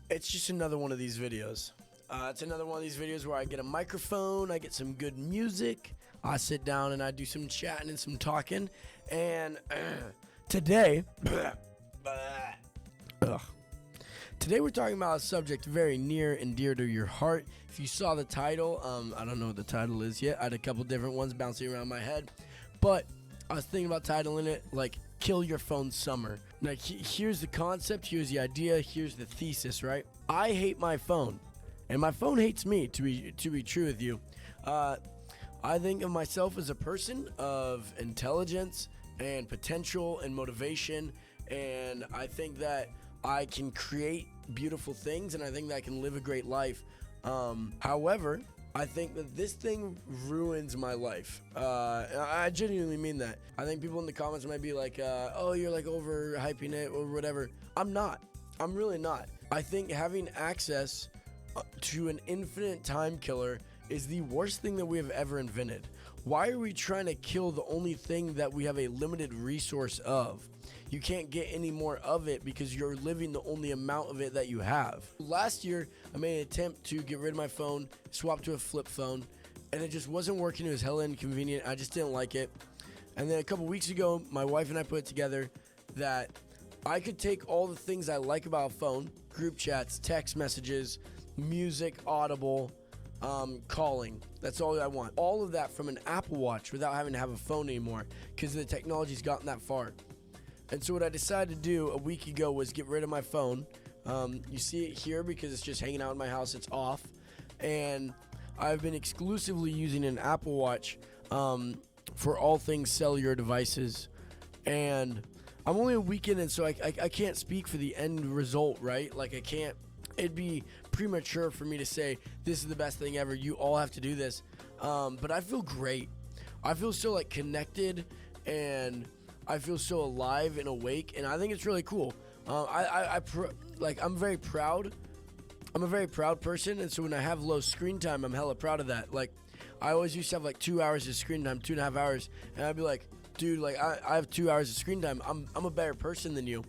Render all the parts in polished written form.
It's just another one of these videos. It's another one of these videos where I get a microphone, I get some good music, I sit down and I do some chatting and some talking. And today, today we're talking about a subject very near and dear to your heart. If you saw the title, I don't know what the title is yet. I had a couple different ones bouncing around my head, but I was thinking about titling it like "Kill Your Phone Summer." Like, here's the concept, here's the idea, here's the thesis, right? I hate my phone, and my phone hates me, to be true with you. I think of myself as a person of intelligence and potential and motivation, and I think that I can create beautiful things, and I think that I can live a great life. However, I think that this thing ruins my life. I genuinely mean that. I think people in the comments might be like, oh, you're like overhyping it or whatever. I'm not. I'm really not. I think having access to an infinite time killer is the worst thing that we have ever invented. Why are we trying to kill the only thing that we have a limited resource of? You can't get any more of it because you're living the only amount of it that you have. Last year, I made an attempt to get rid of my phone, swap to a flip phone, and it just wasn't working. It was hella inconvenient. I just didn't like it. And then a couple weeks ago, my wife and I put it together that I could take all the things I like about a phone, group chats, text messages, music, Audible, calling. That's all I want. All of that from an Apple Watch without having to have a phone anymore because the technology's gotten that far. And so what I decided to do a week ago was get rid of my phone. You see it here because it's just hanging out in my house. It's off. And I've been exclusively using an Apple Watch for all things cellular devices. And I'm only a week in, and so I can't speak for the end result, right? Like, I can't. It'd be premature for me to say this is the best thing ever. You all have to do this. But I feel great. I feel so like connected, and I feel so alive and awake, and I think it's really cool. I'm very proud. I'm a very proud person, and so when I have low screen time, I'm hella proud of that. Like, I always used to have like 2 hours of screen time, 2.5 hours, and I'd be like, dude, like I have 2 hours of screen time. I'm a better person than you.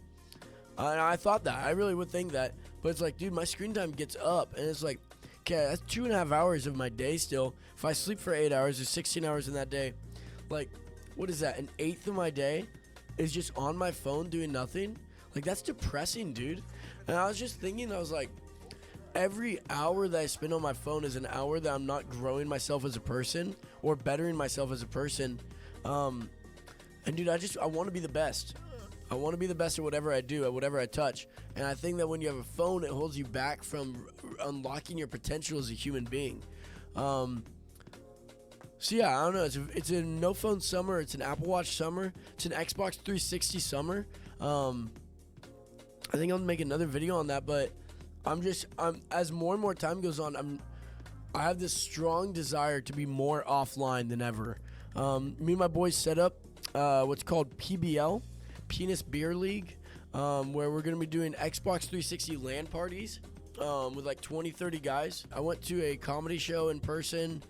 And I thought that. I really would think that. But it's like, dude, my screen time gets up, and it's like, okay, that's 2.5 hours of my day still. If I sleep for 8 hours, there's 16 hours in that day. Like, what is that? An eighth of my day is just on my phone doing nothing? Like, that's depressing, dude. And I was just thinking, I was like, every hour that I spend on my phone is an hour that I'm not growing myself as a person or bettering myself as a person. And dude, I want to be the best. I want to be the best at whatever I do, at whatever I touch. And I think that when you have a phone, it holds you back from unlocking your potential as a human being. So yeah, I don't know. It's a no phone summer. It's an Apple Watch summer. It's an Xbox 360 summer. I think I'll make another video on that. But I'm as more and more time goes on, I have this strong desire to be more offline than ever. Me and my boys set up what's called PBL, Penis Beer League, where we're gonna be doing Xbox 360 LAN parties with like 20-30 guys. I went to a comedy show in person.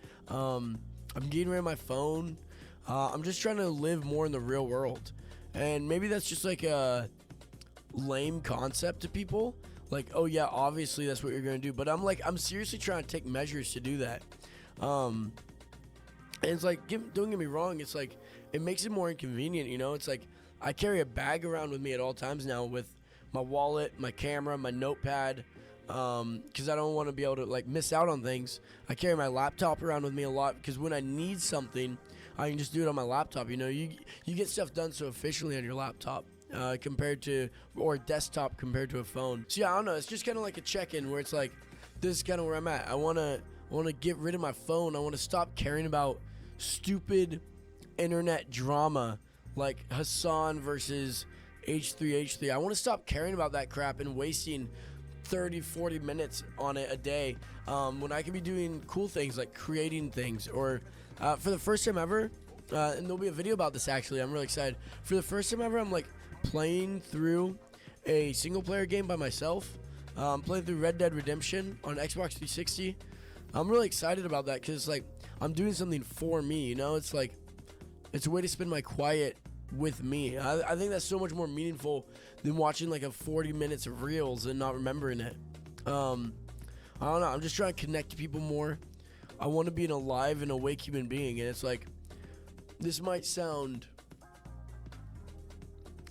I'm getting rid of my phone. I'm just trying to live more in the real world. And maybe that's just like a lame concept to people. Like, oh yeah, obviously that's what you're going to do. But I'm seriously trying to take measures to do that. And it's like, don't get me wrong. It's like, it makes it more inconvenient, you know? It's like, I carry a bag around with me at all times now with my wallet, my camera, my notepad, because I don't want to be able to like miss out on things. I carry my laptop around with me a lot because when I need something, I can just do it on my laptop. You know, you get stuff done so efficiently on your laptop compared to, or desktop compared to a phone. So yeah, I don't know. It's just kind of like a check-in where it's like, this is kind of where I'm at. I want to get rid of my phone. I want to stop caring about stupid internet drama like Hassan versus H3H3. I want to stop caring about that crap and wasting 30-40 minutes on it a day when I can be doing cool things like creating things. Or for the first time ever, and there'll be a video about this actually, I'm really excited. For the first time ever, I'm like playing through a single player game by myself. Playing through Red Dead Redemption on Xbox 360. I'm really excited about that because like I'm doing something for me, you know? It's like, it's a way to spend my quiet with me. I think that's so much more meaningful than watching like a 40 minutes of reels and not remembering it. I don't know. I'm just trying to connect to people more. I want to be an alive and awake human being, and it's like, this might sound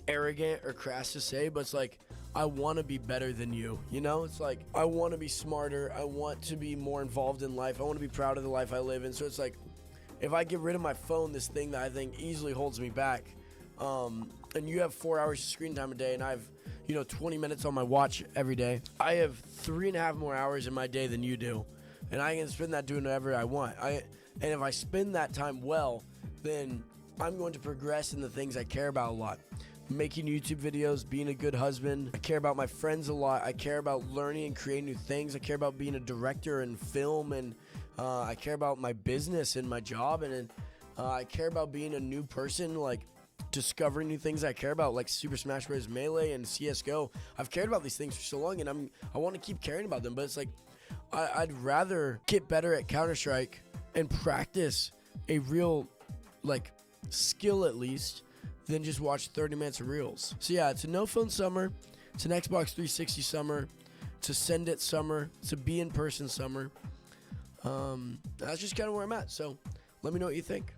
arrogant or crass to say, but it's like, I want to be better than you. You know, it's like, I want to be smarter. I want to be more involved in life. I want to be proud of the life I live in. So it's like, if I get rid of my phone, this thing that I think easily holds me back, and you have 4 hours of screen time a day, and I have 20 minutes on my watch every day. I have 3.5 more hours in my day than you do, and I can spend that doing whatever I want. And if I spend that time well, then I'm going to progress in the things I care about a lot. Making YouTube videos, being a good husband. I care about my friends a lot. I care about learning and creating new things. I care about being a director in film, and I care about my business and my job, and I care about being a new person, like discovering new things I care about, like Super Smash Bros. Melee and CSGO. I've cared about these things for so long, and I want to keep caring about them, but it's like, I'd rather get better at Counter-Strike and practice a real, like, skill at least, than just watch 30 minutes of reels. So yeah, it's a no phone summer. It's an Xbox 360 summer. It's a send it summer. It's a be in person summer. That's just kind of where I'm at. So let me know what you think.